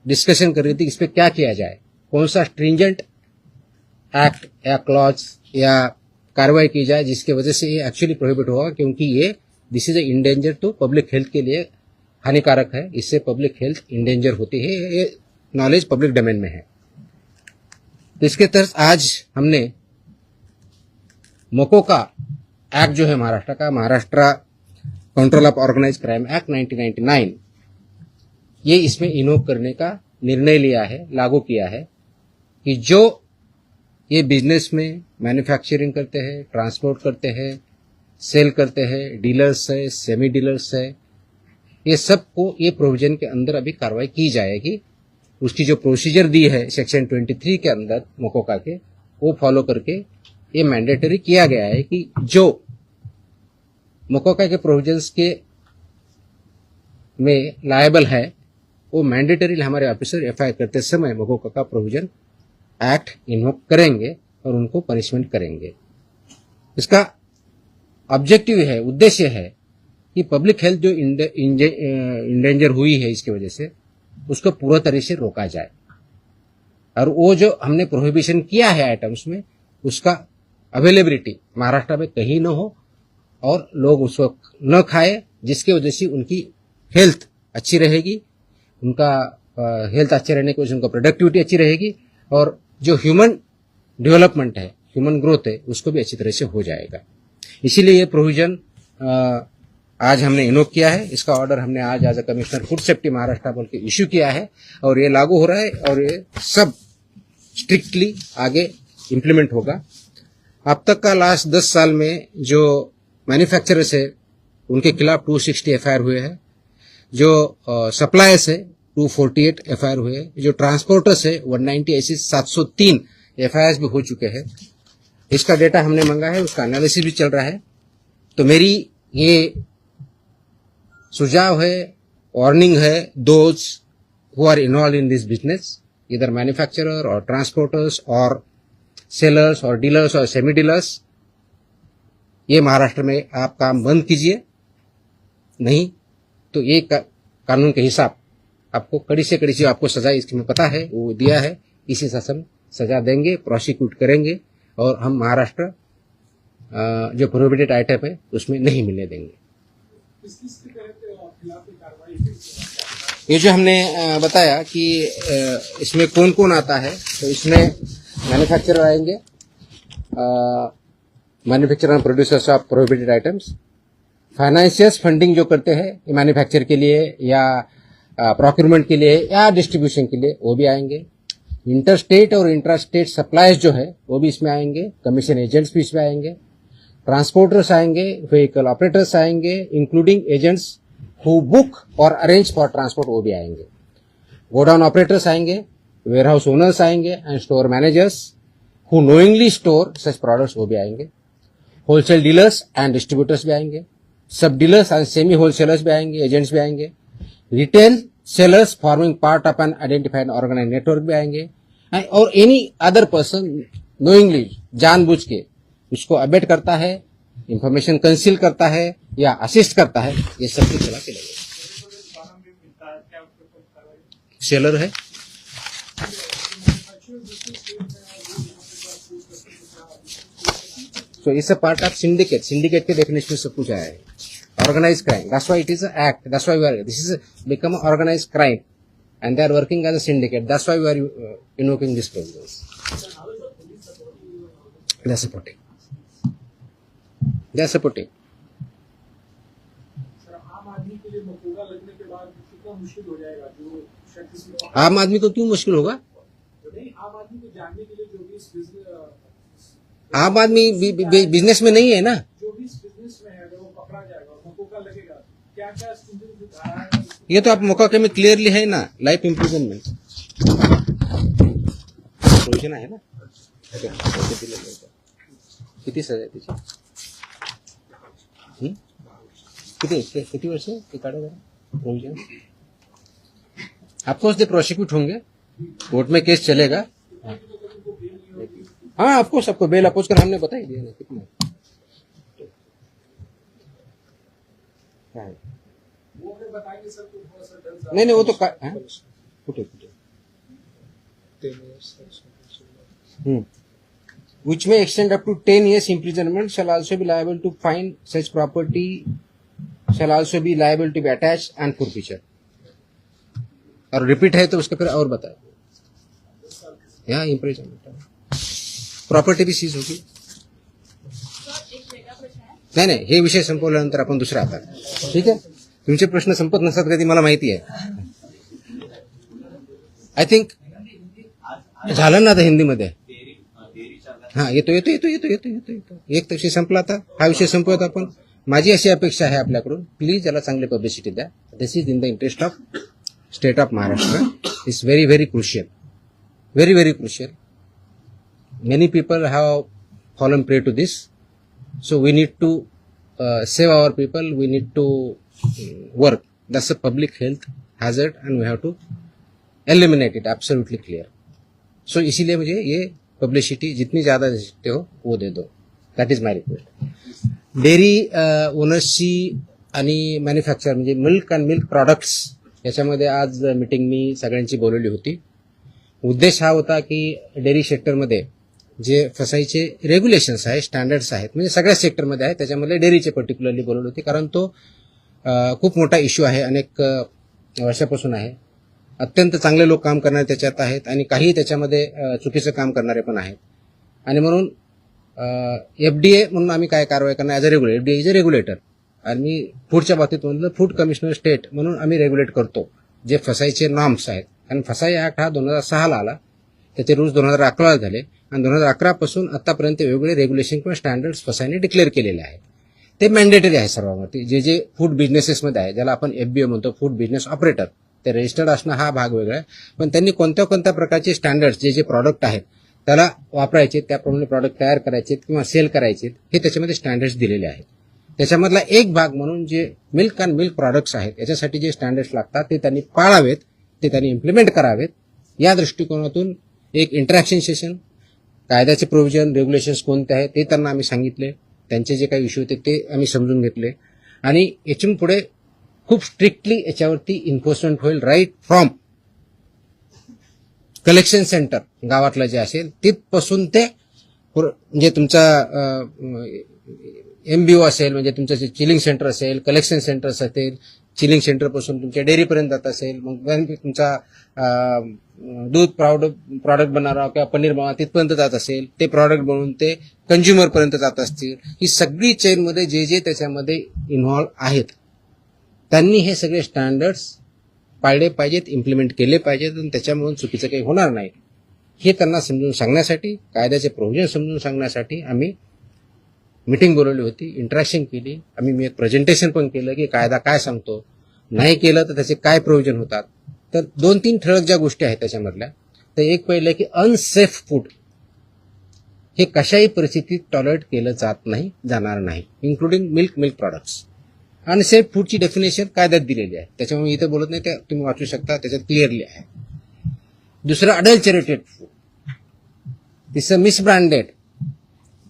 डिस्कशन कर रही थी इस पे क्या किया जाए, कौन सा स्ट्रिंजेंट एक्ट या क्लॉज या कार्रवाई की जाए जिसकी वजह से ये एक्चुअली प्रोहिबिट होगा, क्योंकि ये this is a endanger to public health के लिए हानिकारक है. इससे पब्लिक हेल्थ इंडेंजर होती है. ये नॉलेज पब्लिक डोमेन में है. तो इसके तहत आज हमने मोकोका एक्ट जो है महाराष्ट्र का, Maharashtra control of organize crime act 1999, ये इसमें इन्वोक करने का निर्णय लिया है, लागू किया है कि जो ये बिजनेस में मैन्युफैक्चरिंग करते हैं, ट्रांसपोर्ट करते हैं, सेल करते हैं, डीलर्स है, सेमी डीलर्स है, ये सबको ये प्रोविजन के अंदर अभी कार्रवाई की जाएगी. उसकी जो प्रोसीजर दी है सेक्शन 23 के अंदर मोकोका के, वो फॉलो करके ये मैंडेटरी किया गया है कि जो मोकोका के प्रोविजंस के में लायबल है वो मैंडेटरी हमारे ऑफिसर एफआईआर करते समय मोकोका का प्रोविजन एक्ट इन्वोक करेंगे और उनको पनिशमेंट करेंगे. इसका ऑब्जेक्टिव है, उद्देश्य है कि पब्लिक हेल्थ जो इंडेंजर हुई है इसकी वजह से उसको पूरा तरह से रोका जाए, और वो जो हमने प्रोहिबिशन किया है आइटम्स में उसका अवेलेबिलिटी महाराष्ट्र में कहीं न हो और लोग उसको न खाए, जिसकी वजह से उनकी हेल्थ अच्छी रहेगी, उनका हेल्थ अच्छे रहने की वजह से उनका प्रोडक्टिविटी अच्छी रहेगी, और जो ह्यूमन डेवलपमेंट है, ह्यूमन ग्रोथ है, उसको भी अच्छी तरह से हो जाएगा. इसीलिए ये प्रोविजन आज हमने इन्वोक किया है. इसका ऑर्डर हमने आज as a commissioner food safety Maharashtra बोल के इश्यू किया है और ये लागू हो रहा है और ये सब स्ट्रिक्टली आगे इम्प्लीमेंट होगा. अब तक का लास्ट 10 साल में जो मैन्युफैक्चरर्स है उनके खिलाफ 260 एफआईआर हुए हैं, जो सप्लायर्स है 248 एफआईआर हुए हैं, जो ट्रांसपोर्टर्स है 190, ऐसी 703 एफआईआर भी हो चुके हैं. इसका डेटा हमने मांगा है, उसका एनालिसिस भी चल रहा है. तो मेरी ये सुझाव है, वार्निंग है, those who are involve in this business, इधर मैन्युफैक्चरर और ट्रांसपोर्टर्स और सेलर्स और डीलर्स और सेमी डीलर्स, ये महाराष्ट्र में आप काम बंद कीजिए, नहीं तो ये कानून के हिसाब आपको कड़ी से कड़ी आपको सजा इसमें पता है वो दिया है, इसी शासन सजा देंगे, प्रोसिक्यूट करेंगे और हम महाराष्ट्र जो प्रोहिबिटेड आइटम है उसमें नहीं मिलने देंगे. ये जो हमने बताया कि इसमें कौन कौन आता है, तो इसमें मैन्युफैक्चरर आएंगे, manufacturer end producers of prohibited items, financiers funding जो करते हैं मैन्युफैक्चर के लिए या प्रोक्यूरमेंट के लिए या डिस्ट्रीब्यूशन के लिए, वो भी आएंगे. इंटरस्टेट और इंट्रास्टेट सप्लाईज जो है वो भी इसमें आएंगे, कमीशन एजेंट्स भी इसमें आएंगे, ट्रांसपोर्टर्स आएंगे, व्हीकल ऑपरेटर्स आएंगे, इंक्लूडिंग एजेंट्स हु बुक और अरेंज फॉर ट्रांसपोर्ट, वो भी आएंगे. गोडाउन ऑपरेटर्स आएंगे, वेयरहाउस ओनर्स आएंगे and store managers who knowingly store such products, वो भी आएंगे. होलसेल डीलर्स एंड डिस्ट्रीब्यूटर्स भी आएंगे, sub dealers and semi wholesalers भी आएंगे, एजेंट्स भी आएंगे, retail sellers forming part of an identified organized network भी आएंगे, और एनी अदर पर्सन नोइंगली, जानबूझ के उसको अबेट करता है, इंफॉर्मेशन कंसील करता है या असिस्ट करता है, ये सब की चला के लगेगा. सेलर है। So it's a part of syndicate. Syndicate K definition में सब कुछ आया है. Organized crime. That's why it is an act. That's why this is become an organized crime, and they are working as a syndicate. That's why we are invoking these provisions. They are supporting. They are supporting. आम आदमी के लिए मकोगा लगने के बाद कितना मुश्किल हो जाएगा जो शक्ति आम आदमी को क्यों मुश्किल होगा? नहीं, आम आदमी को जानने के लिए जो भी इस आम आदमी बिजनेस में नहीं है ना. जो भी इस बिजनेस में है अगर वो पकड़ा जाएगा और मकोगा लगेगा, क्या क्या स्टूडेंट धारा है ये तो आप मौका में क्लियरली है ना, लाइफ इम्प्रिजनमेंट प्रोविजन आहे ना. किती सजा आहे त्याची? किती वर्ष ते काढा जरा प्रोविजन. ऑफकोर्स दे प्रोसिक्यूट होंगे, कोर्ट में केस चलेगा. हाँ ऑफकोर्स सबको बेल अपोज कर हमने बता ही दिया ना कितना क्या है. वो अगर बताएंगे सर तो थोड़ा सा डर नहीं वो तो फुटे which may extend up to 10 years imprisonment, shall also be liable to fine, such property shall also be liable to be attached and forfeiture. और रिपीट है तो उसका फिर और बताए. यहाँ इम्प्रिजनमेंट प्रॉपर्टी भी सीज होगी. नाही हे विषय संपवल्यानंतर आपण दुसरा आता. ठीक आहे, तुमचे प्रश्न संपत नसतात कधी मला माहिती आहे. आय थिंक झालं ना आता हिंदीमध्ये. हा येतो एक विषय संपला. आता हा विषय संपवत आपण. माझी अशी अपेक्षा आहे आपल्याकडून, प्लीज याला चांगली पब्लिसिटी द्या. This is in the interest of state of Maharashtra. It's very very crucial, very very crucial. Many people have fallen prey to this. So we need to save our people. We need to work. That's a public health hazard, and we have to eliminate it. Absolutely clear. So इसीलिए मुझे ये publicity जितनी ज्यादा दे सकते हो वो दे दो. That is my request. Dairy ओनर्सची आणि मॅन्युफॅक्चर म्हणजे मिल्क अँड मिल्क प्रॉडक्ट्स याच्यामध्ये आज मीटिंग मी सगळ्यांची बोलवली होती. उद्देश हा होता की डेअरी सेक्टरमध्ये जे फसाईचे रेग्युलेशन्स आहेत, स्टँडर्ड्स आहेत, म्हणजे सगळ्या सेक्टरमध्ये आहेत, त्याच्यामध्ये डेअरीचे पर्टिक्युलरली बोलवली होती. कारण तो खूप मोठा इश्यू आहे, अनेक वर्षापासून आहे. अत्यंत चांगले लोक काम करणारे त्याच्यात आहेत आणि काही त्याच्यामध्ये चुकीचं काम करणारे पण आहेत. आणि म्हणून एफडीए म्हणून आम्ही काय कारवाई करणार as a regulator. FDA is a regulator आणि फूडच्या बाबतीत म्हणलं फूड कमिशनर स्टेट म्हणून आम्ही रेग्युलेट करतो जे फसाईचे नॉर्म्स आहेत. कारण फसाई ऍक्ट हा 2006ला आला, त्याचे रूल्स 2011ला झाले आणि 2011 पासून आतापर्यंत वेगवेगळे रेग्युलेशन किंवा स्टँडर्ड्स फसाईने डिक्लेअर केलेले आहेत. ते मॅन्डेटरी आहे सर्वांवरती. जे जे फूड बिझनेसेसमध्ये आहे, ज्याला आपण एफबीओ म्हणतो, फूड बिझनेस ऑपरेटर, ते रजिस्टर्ड असणं हा भाग वेगळा आहे. पण त्यांनी कोणत्या कोणत्या प्रकारचे स्टँडर्ड्स जे जे प्रॉडक्ट आहेत त्याला वापरायचे, त्याप्रमाणे प्रॉडक्ट तयार करायचे किंवा सेल करायचे, हे त्याच्यामध्ये स्टँडर्ड्स दिलेले आहेत. त्याच्यामधला एक भाग म्हणून जे मिल्क अँड मिल्क प्रॉडक्ट्स आहेत याच्यासाठी जे स्टँडर्ड्स लागतात ते त्यांनी पाळावेत, ते त्यांनी इम्प्लिमेंट करावेत. या दृष्टिकोनातून एक इंटरॅक्शन सेशन, कायद्याचे प्रोव्हिजन, रेग्युलेशन्स कोणते आहेत ते त्यांना आम्ही सांगितले. त्यांचे जे काही इश्यू होते ते आम्ही समजून घेतले आणि यातून पुढे खूप स्ट्रिक्टली याच्यावरती इन्फोर्समेंट होईल. राईट फ्रॉम कलेक्शन सेंटर गावातलं जे असेल तिथपासून ते म्हणजे तुमचा एमबीओ असेल, म्हणजे तुमचं जे चिलिंग सेंटर असेल, कलेक्शन सेंटर्स असेल, चिलिंग सेंटरपासून तुमच्या डेअरीपर्यंत जात असेल, मग तुमचा दूध प्रॉडक्ट बनवणारा किंवा पनीर बनवणारा तिथपर्यंत जात असेल, ते प्रॉडक्ट बनवून ते कंझ्युमरपर्यंत जात असतील, ही सगळी चेनमध्ये जे जे त्याच्यामध्ये इन्व्हॉल्व आहेत त्यांनी हे सगळे स्टँडर्ड्स पाळले पाहिजेत, इम्प्लिमेंट केले पाहिजेत आणि त्याच्यामुळे चुकीचं काही होणार नाही हे त्यांना समजून सांगण्यासाठी, कायद्याचे प्रोव्हिजन समजून सांगण्यासाठी आम्ही मीटिंग बोलवली होती, इंटरॅक्शन केली. मी एक प्रेझेंटेशन पण केलं की कायदा काय सांगतो, नाही केलं तर त्याचे काय प्रोव्हिजन होतात. तर 2-3 ठळक ज्या गोष्टी आहेत त्याच्यामधल्या, तर एक पहिलं की अनसेफ फूड हे कशाही परिस्थितीत टॉलरेट केलं जात नाही, जाणार नाही, इन्क्लुडिंग मिल्क प्रॉडक्ट्स. अनसेफ फूडची डेफिनेशन कायद्यात दिलेली आहे, त्याच्यामुळे इथे बोलत नाही, ते तुम्ही वाचू शकता, त्याच्यात क्लिअरली आहे. दुसरं अडल्चरेटेड फूड, तिसरं मिसब्रँडेड,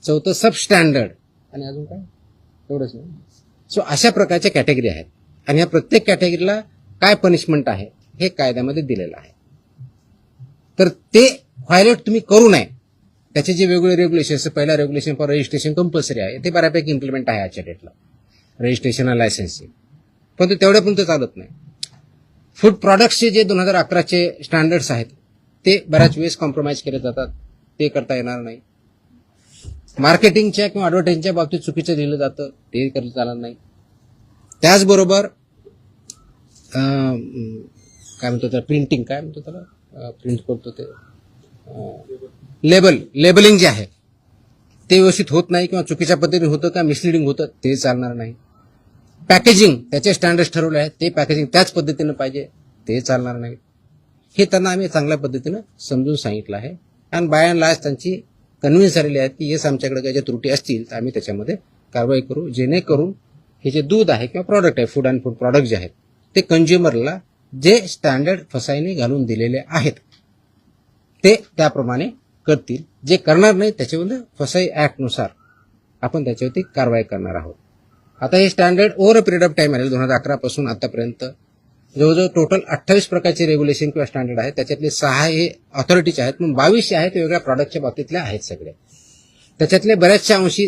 चौथं सबस्टँडर्ड आणि अजून काय एवढंच नाही. सो अशा प्रकारच्या कॅटेगरी आहेत आणि या प्रत्येक कॅटेगरीला काय पनिशमेंट आहे हे कायद्यामध्ये दिलेलं आहे. तर ते व्हायलेट तुम्ही करू नये. त्याचे जे वेगवेगळे रेग्युलेशन, पहिला रेग्युलेशन फॉर रजिस्ट्रेशन कंपल्सरी आहे, ते बऱ्यापैकी इम्प्लिमेंट आहे आजच्या डेटला, रजिस्ट्रेशन आणि लायसन्सिंग. पण ते तेवढ्यापर्यंत चालत नाही. फूड प्रॉडक्ट्सचे जे 2011चे स्टँडर्ड्स आहेत ते बऱ्याच वेळेस कॉम्प्रोमाइज केले जातात, ते करता येणार नाही. मार्केटिंगच्या किंवा ॲडव्हर्टाइजिंगच्या बाबतीत चुकीचं लिहिलं जातं, ते करता चालणार नाही. त्याचबरोबर काय म्हणतो त्याला, प्रिंटिंग काय म्हणतो त्याला, प्रिंट करतो ते लेबलिंग जे आहे ते व्यवस्थित होत नाही किंवा चुकीच्या पद्धतीने होतं का मिसलिडिंग होतं, ते चालणार नाही. पॅकेजिंग त्याचे स्टँडर्ड्स ठरवले आहेत, ते पॅकेजिंग त्याच पद्धतीनं पाहिजे, ते चालणार नाही. हे त्यांना आम्ही चांगल्या पद्धतीनं समजून सांगितलं आहे आणि बाय अँड लार्ज त्यांची कन्व्हिन्स झालेली आहेत की येस आमच्याकडे काही ज्या त्रुटी असतील तर आम्ही त्याच्यामध्ये कारवाई करू, जेणेकरून हे जे दूध आहे किंवा प्रॉडक्ट आहे, फूड अँड फूड प्रॉडक्ट जे आहेत ते कंझ्युमरला जे स्टँडर्ड फसाईने घालून दिलेले आहेत ते त्याप्रमाणे करतील. जे करणार नाही त्याच्यामध्ये फसाई ऍक्टनुसार आपण त्याच्यावरती कारवाई करणार आहोत. आता हे standard over a period of time आले 2011 पासून आतापर्यंत जवळजवळ टोटल 28 प्रकारचे रेग्युलेशन किंवा स्टँडर्ड आहेत. त्याच्यातले 6 हे ऑथॉरिटीचे आहेत, पण 22 आहेत वेगळ्या प्रॉडक्टच्या बाबतीतले आहेत सगळे. त्याच्यातले बऱ्याचशा अंशी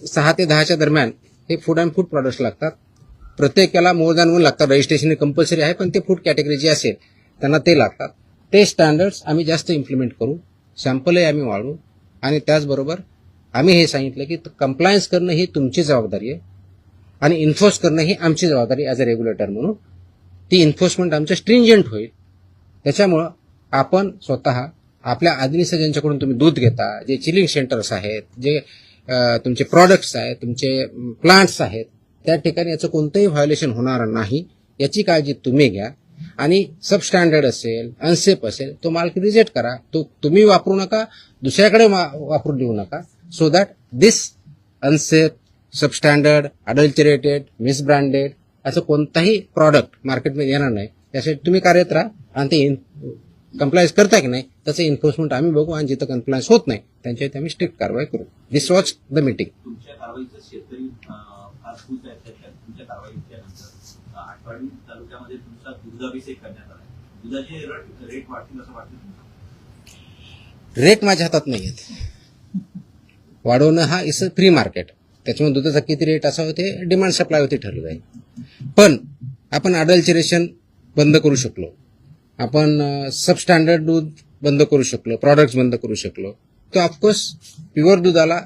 6 ते 10च्या दरम्यान हे फूड अँड फूड प्रॉडक्ट्स लागतात. प्रत्येकाला मोर दॅन 1 लागतात. रजिस्ट्रेशन कंपल्सरी आहे, पण ते फूड कॅटेगरी जी असेल त्यांना ते लागतात. ते स्टँडर्ड्स आम्ही जास्त इम्प्लिमेंट करू, सॅम्पलही आम्ही वाढवू आणि त्याचबरोबर आम्ही हे सांगितलं की कंप्लायन्स करणं ही तुमची जबाबदारी आहे आणि इन्फोर्स करणं ही आमची जबाबदारी ॲज अ रेग्युलेटर म्हणून. ती इन्फोर्समेंट आमचं स्ट्रिंजंट होईल. त्याच्यामुळं आपण स्वतः आपल्या आदिनीचं ज्यांच्याकडून तुम्ही दूध घेता, जे चिलिंग सेंटर्स आहेत, जे तुमचे प्रॉडक्ट्स आहेत, तुमचे प्लांट्स आहेत, त्या ठिकाणी याचं कोणतंही व्हायोलेशन होणार नाही याची काळजी तुम्ही घ्या. आणि सबस्टँडर्ड असेल, अनसेफ असेल, तो माल रिजेक्ट करा. तो तुम्ही वापरू नका, दुसऱ्याकडे वापरू देऊ नका. So that this unsafe, substandard, adulterated, misbranded असं कोणताही प्रॉडक्ट मार्केटमध्ये येणार नाही. त्यासाठी तुम्ही कार्यरत राहा आणि ते कंप्लायन्स करता की नाही त्याचं एन्फोर्समेंट आम्ही बघू आणि जिथं कंप्लायन्स होत नाही त्यांच्यावरती आम्ही स्ट्रिक्ट कारवाई करू. दिस वॉज द मीटिंग. तुमच्या कारवाईचं शेतकरी फार खुश आहेत. तुमच्या कारवाईच्या आठवडी तालुक्यामध्ये तुमचा दुधाभिषेक करण्यात आला. दुधाचे रेट वाढतील असं वाटतं तुम्हाला? रेट माझ्या हातात नाही आहेत. वाढवणं हा इज अ फ्री मार्केट. त्याच्यामुळे दुधाचा किती रेट असावं ते डिमांड सप्लायवरती ठरलं जाईल. पण आपण अडल्चरेशन बंद करू शकलो, आपण सबस्टँडर्ड दूध बंद करू शकलो, प्रॉडक्ट्स बंद करू शकलो, तर ऑफकोर्स प्युअर दुधाला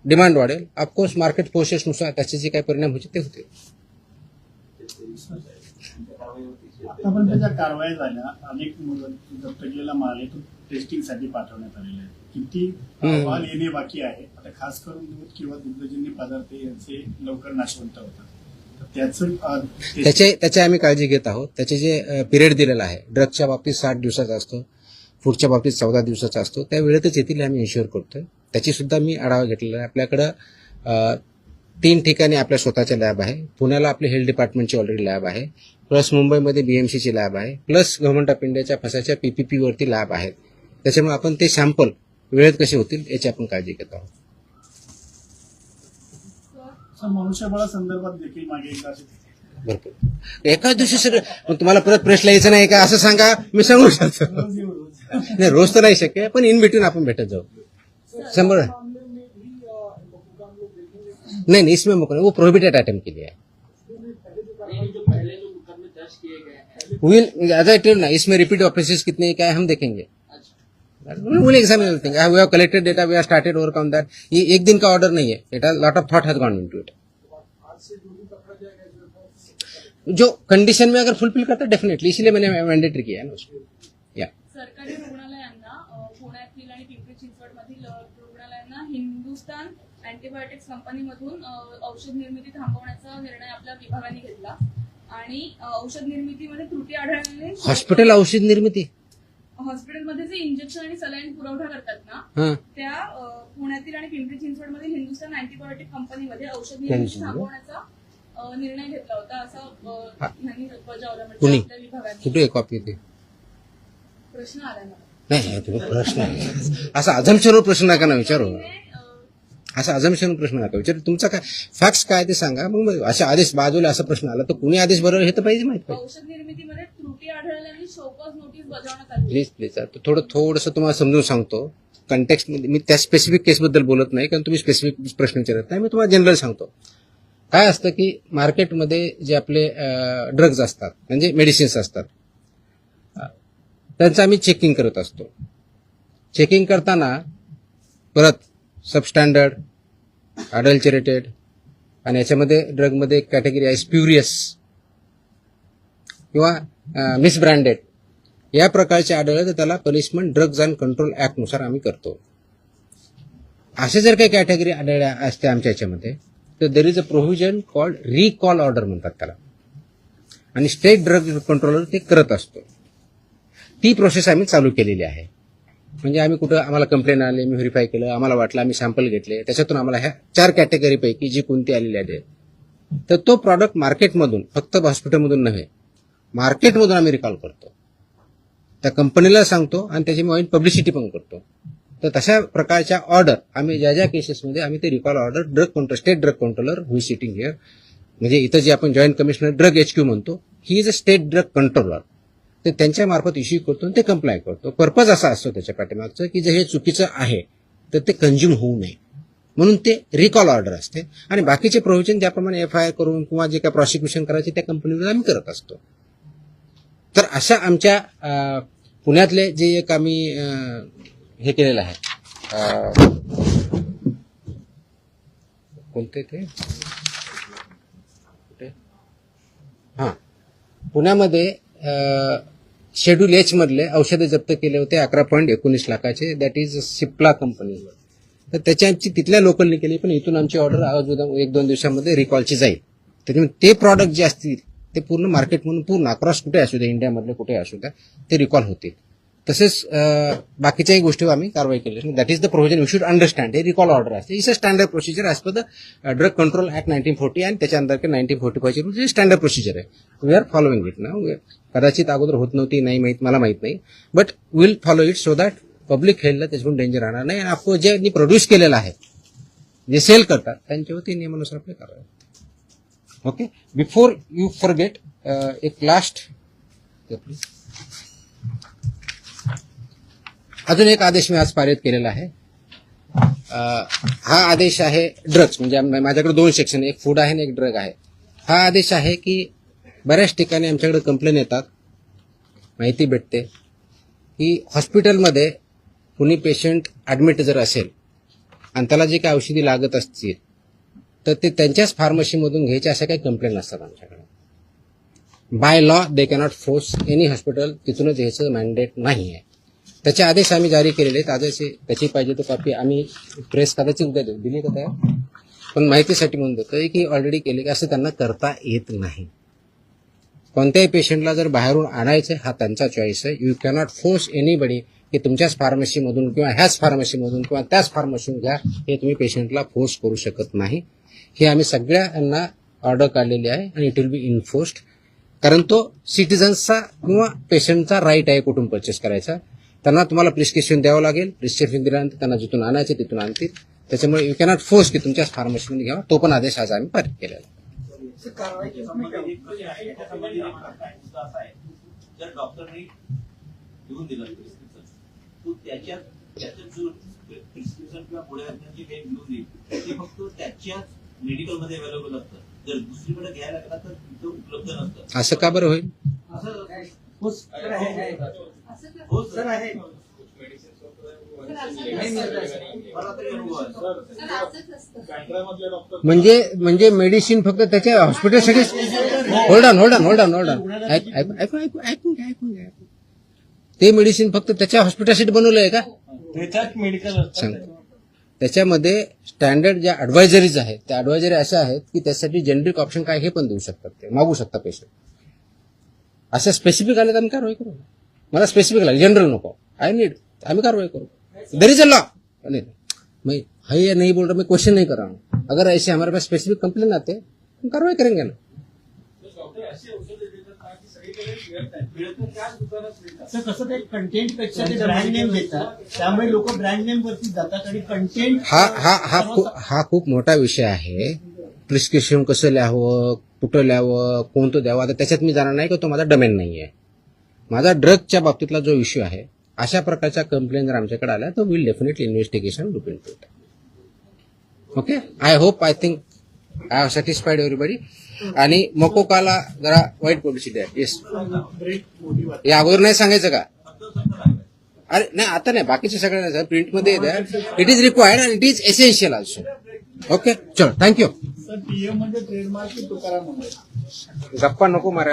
डिमांड वाढेल. ऑफकोर्स मार्केट फोर्सेसनुसार त्याचे जे काही परिणाम होते ते होते. आतापर्यंत ज्या कारवाया झाल्या, अनेक जप्त केलेला माल आहे तो टेस्टिंगसाठी पाठवण्यात आलेला आहे. किती अहवाल येणे बाकी आहे? आता खास करून दूध किंवा दुग्धजन्य पदार्थ यांचे लवकर नाशवंत होतात, त्याची आम्ही काळजी घेत आहोत. त्याचे जे पिरियड दिलेला आहे, ड्रगच्या बाबतीत 60 दिवसाचा असतो, फूडच्या बाबतीत 14 दिवसाचा असतो, त्या वेळेतच येथील आम्ही इन्श्युअर करतोय. त्याची सुद्धा मी आढावा घेतलेला आहे. आपल्याकडं 3 ठिकाणी आपल्या स्वतःच्या लॅब आहे. पुण्याला आपली हेल्थ डिपार्टमेंटची ऑलरेडी लॅब आहे, प्लस मुंबईमध्ये बीएमसीची लॅब आहे, प्लस गव्हर्नमेंट ऑफ इंडियाच्या फसाच्या PPP वरती लॅब आहेत. त्याच्यामुळे आपण ते सॅम्पल वेळेत कसे होतील याची आपण काळजी घेत आहोत. मनुष्यबळा संदर्भात देखील मागे एकदा भरपूर एकाच दिवशी सगळं तुम्हाला परत प्रश्न यायचं नाही का असं सांगा, मी सांगू शकतो. नाही रोज तर नाही शक्य, पण इन बिटवीन आपण भेटत जाऊ. 100 नहीं इसमें वो प्रोहिबिटेड आइटम के लिए है. विल एज आई टेल ना, इसमें रिपीट ऑफेंसेस कितने क्या है हम देखेंगे. Will examine everything. We have collected data, we have started overcome that. ये एक दिन का ऑर्डर नहीं है. It has lot of thought has gone into it. जो कंडीशन में अगर फुलफिल करता है डेफिनेटली, इसलिए मैंने मैंडेटरी किया है ना उसको. या सरकारी रुग्णालयांना पुण्यातील आणि पिंपरी चिंचवडमधील रुग्णालयांना हिंदुस्तान अँटीबायोटिक्स कंपनीमधून औषध निर्मिती थांबवण्याचा निर्णय आपल्या विभागाने घेतला आणि औषध निर्मितीमध्ये त्रुटी आढळल्याने हॉस्पिटल औषध निर्मिती, हॉस्पिटलमध्ये जे इंजेक्शन आणि सलाईन पुरवठा करतात ना, त्या पुण्यातील आणि पिंपरी चिंचवडमधील हिंदुस्तान अँटीबायोटिक कंपनीमध्ये औषध निर्मिती थांबवण्याचा निर्णय घेतला होता असं यांनी बजावलं. म्हणजे आपल्या विभागाने कुठे कॉपी होती? प्रश्न आला ना. नाही तुम्ही प्रश्न असा अझम्पशनवर प्रश्न नका ना विचारू. असा अजम्पशन प्रश्न नका विचार. तुमचा काय फॅक्ट्स काय ते सांगा. मग अशा आदेश बाजूला असा प्रश्न आला तर कुणी आदेश बरोबर हे तर पाहिजे माहित पाहिजे. औषध निर्मितीमध्ये त्रुटी आढळल्याने शोकॉज नोटीस बजावण्यात आली. प्लीज थोडंसं तुम्हाला समजून सांगतो. कंटेक्स्ट मी त्या स्पेसिफिक केसबद्दल बोलत नाही कारण तुम्ही स्पेसिफिक प्रश्न विचारत नाही. मी तुम्हाला जनरल सांगतो. काय असतं की मार्केटमध्ये जे आपले ड्रग्ज असतात म्हणजे मेडिसिन्स असतात त्यांचं आम्ही चेकिंग करत असतो. चेकिंग करताना परत सबस्टँडर्ड, अडल्चरेटेड आणि याच्यामध्ये ड्रगमध्ये एक कॅटेगरी आहे स्प्युरियस किंवा मिसब्रँडेड या प्रकारचे आढळले तर त्याला पनिशमेंट ड्रग्ज अँड कंट्रोल ऍक्टनुसार आम्ही करतो. असे जर काही कॅटेगरी आढळल्या असते आमच्या याच्यामध्ये तर there is a provision called recall order म्हणतात त्याला आणि स्टेट ड्रग कंट्रोलर ते करत असतो. ती प्रोसेस आम्ही चालू केलेली आहे. म्हणजे आम्ही कुठं आम्हाला कंप्लेंट आले, मी व्हेरीफाय केलं, आम्हाला वाटलं, आम्ही सॅम्पल घेतले, त्याच्यातून आम्हाला ह्या 4 कॅटेगरीपैकी जी कोणती आलेली आहे तर तो प्रॉडक्ट मार्केटमधून फक्त हॉस्पिटलमधून नव्हे मार्केटमधून आम्ही रिकॉल करतो. त्या कंपनीला सांगतो आणि त्याची मी पब्लिसिटी पण करतो. तर तशा प्रकारच्या ऑर्डर आम्ही ज्या केसेसमध्ये आम्ही ते recall order drug control state drug controller हुई सिटिंग हिअर म्हणजे इथं जे आपण जॉईंट कमिशनर ड्रग HQ म्हणतो he is a state drug controller ते त्यांच्या मार्फत इश्यू करतो आणि ते कंप्लाय करतो. पर्पज असा असतो त्याच्या पाठीमागचं की जर हे चुकीचं आहे तर ते कंझ्युम होऊ नये म्हणून ते रिकॉल ऑर्डर असते. आणि बाकीचे प्रोव्हिजन ज्याप्रमाणे FIR करून किंवा जे काही प्रॉसिक्युशन करायचे त्या कंपनीवर आम्ही करत असतो. तर अशा आमच्या पुण्यातले जे एक आम्ही हे केलेलं आहे कोणते ते हां पुण्यामध्ये शेड्यूल H मधले औषधे जप्त केले होते 11.19 लाखाचे. That is Cipla company. तर त्याची तिथल्या लोकलने केली पण इथून आमची ऑर्डर आज 1-2 दिवसामध्ये रिकॉलची जाईल. त्याच्यामुळे ते प्रॉडक्ट जे असतील ते पूर्ण मार्केटमधून पूर्ण अक्रॉस कुठे असू द्या इंडियामधले कुठे असू द्या ते रिकॉल होतील. तसेच बाकीच्याही गोष्टीवर आम्ही कारवाई केली. That is the provision you should understand. हे रिकॉल ऑर्डर असते. It's a standard procedure as per the drug control act 1940 आणि त्याच्या अंतर्गत 1945 ची स्टँडर्ड प्रोसिजर आहे. वी आर फॉलोइंग इट ना. कदाचित अगोदर होत नव्हती नाही माहित मला माहित नाही but will follow it so that public हेल्थला त्याच्यातून डेंजर राहणार नाही. आणि आपण ज्यांनी प्रोड्यूस केलेलं आहे जे सेल करतात त्यांच्यावरती नियमानुसार आपले कारवाई. ओके बिफोर यू फॉरगेट एक लास्ट अजून एक आदेश मी आज पारित केलेला आहे. हा आदेश आहे ड्रग्ज म्हणजे माझ्याकडे 2 सेक्शन एक फूड आहे आणि एक ड्रग आहे. हा आदेश आहे की बऱ्याच ठिकाणी आमच्याकडे कंप्लेन येतात माहिती भेटते की हॉस्पिटलमध्ये कुणी पेशंट ॲडमिट जर असेल आणि त्याला जे काही औषधी लागत असतील तर ते त्यांच्याच फार्मसीमधून घ्यायचे अशा काही कंप्लेंट असतात आमच्याकडे. By law they cannot force any hospital तिथूनच घ्यायचं मॅन्डेट नाही आहे. त्याचे आदेश आम्ही जारी केलेले आहेत. आदेश त्याची पाहिजे तो कॉपी आम्ही प्रेस कदाचित उद्या देऊ दिली का त्या पण माहितीसाठी म्हणून देतोय की ऑलरेडी केले की असं त्यांना करता येत नाही. कोणत्याही पेशंटला जर बाहेरून आणायचं हा त्यांचा चॉईस आहे. यू कॅनॉट फोर्स एनीबडी की तुमच्याच फार्मसीमधून किंवा ह्याच फार्मसीमधून किंवा त्याच फार्मसीमधून घ्या हे तुम्ही पेशंटला फोर्स करू शकत नाही. हे आम्ही सगळ्यांना ऑर्डर काढलेली आहे आणि इट विल बी इन्फोर्स्ड कारण तो सिटिझन्सचा किंवा पेशंटचा राईट आहे कुठून परचेस करायचा. त्यांना तुम्हाला प्रिस्क्रिप्शन द्यावं लागेल. प्रिस्क्रिप्शन दिल्यानंतर त्यांना जिथून आणायचे तिथून आणतील. त्याच्यामुळे यू कॅनॉट फोर्स की तुमच्याच फार्मसीमध्ये घ्यावा. तो पण आदेश आज आम्ही पारित केलेला आहे. जर डॉक्टरने लिहून दिलं प्रिस्क्रिप्शन तो त्याच्यात जो प्रिस्क्रिप्शन किंवा पुढे जे काही लिहून देईल ते फक्त त्याच्याच मेडिकलमध्ये अवेलेबल असतं. जर दुसरीकडे घ्यायला गेला तर तिथं उपलब्ध नसतं. असं का बरं होईल? म्हणजे मेडिसिन फक्त त्याच्या हॉस्पिटलसाठी होल्ड ऑन ऐकून घ्या. ते मेडिसिन फक्त त्याच्या हॉस्पिटलसाठी बनवलं आहे का? सांगतो त्याच्यामध्ये स्टँडर्ड ज्या ऍडवायझरीज आहेत त्या ऍडवायझरी अशा आहेत की त्यासाठी जेनरिक ऑप्शन काय हे पण देऊ शकतात. ते मागू शकता पेशंट. असं स्पेसिफिक आले तर आम्ही कारवाई करू. मला स्पेसिफिक लागेल जनरल नको आय नीड आम्ही कारवाई करू. There is a law. मैं है नहीं बोल रहा मैं क्वेश्चन नहीं कर रहा हूँ. अगर ऐसे हमारे पास स्पेसिफिक कंप्लेन आते हम कार्रवाई करेंगे ना. असं कसं ते कंटेंट पेक्षा ते ब्रँड नेम देतात, त्यामुळे लोक ब्रँड नेम वरती जातात आणि कंटेंट हा खूप मोठा विषय आहे. प्रिस्क्रिप्शन कसं लिहावं, कुठं लिहावं, कोणतं द्यावं, आता त्याच्यात मी जाणार नाही की तो माझा डोमेन नाही आहे. माझा ड्रगच्या बाबतीतला जो इश्यू आहे, अशा प्रकारच्या कंप्लेंट जर आमच्याकडे आल्या तर will definitely investigation look into it. Okay, I think I have satisfied everybody. आणि मकोकाला जरा वाईट पब्लिसिटी आहे. येस, या अगोदर नाही सांगायचं का? अरे नाही, आता नाही, बाकीचे सगळ्यांना नाही, प्रिंटमध्ये it is required and it is essential also. Okay, चलो, थँक्यू. सर पीएम म्हणजे ट्रेडमार्क की तुकाराम मुंडे? गप्पा नको मारा.